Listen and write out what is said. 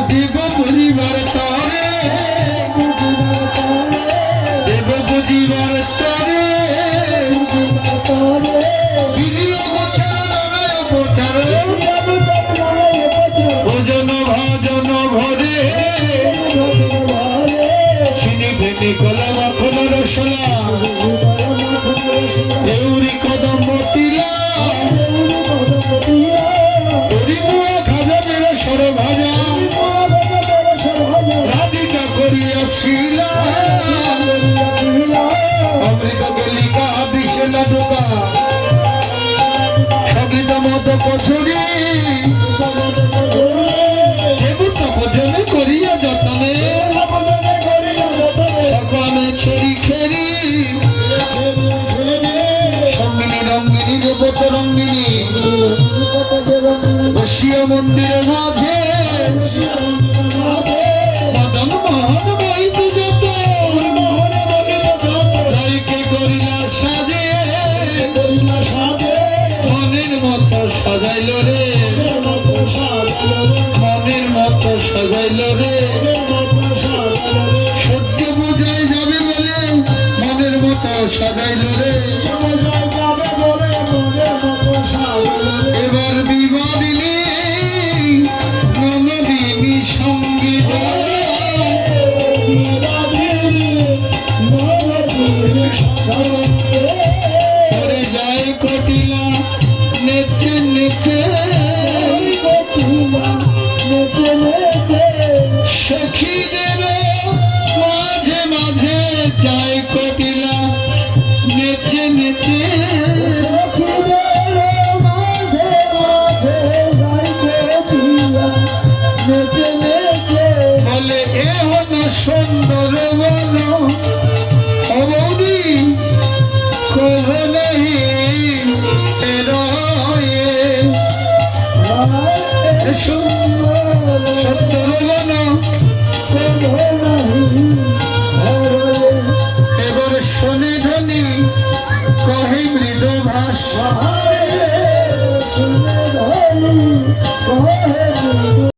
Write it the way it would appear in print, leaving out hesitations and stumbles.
দেব বুঝিবার তরে, দেব বুঝিবার তরে, বিনিয়োগ গোচর নামে গোচর, ভোজন ভজন ভরে, চিনি ভেনি কলা মাখন রসলা, দেউরি কদম্ব তিলা, হরিমুয়া খাজা মেরা সরভাজা, রাধিকা করিয়াছিলা, অমৃত বেলিকা দিশে লাডুকা, সঙ্গীত মত কচুরি, দেবতা ভোজন করিয়া যতনে, সকলে ছেড়ি খেরি, সঙ্গিনী রঙ্গিনী দেবত রঙ্গিনী, বসিয়া মন্দিরের মাঝে, মদন মোহন বইত যত, রাইকে করিলা সাজে, মনের মতো সাজাইল রে, মনের মতো সাজাইল রে, সত্য বোঝাই যাবে বলে মনের মতো সাজাইল রে। এবার বিবাদিনী ননদিনী সঙ্গীত করে যায় কটিলা নেচে নেচে, সখীদের মাঝে মাঝে যায় কটিলা নেচে নেচে, বলে এ হলো সুন্দর বলো অবধি কহ নেই সুন্দর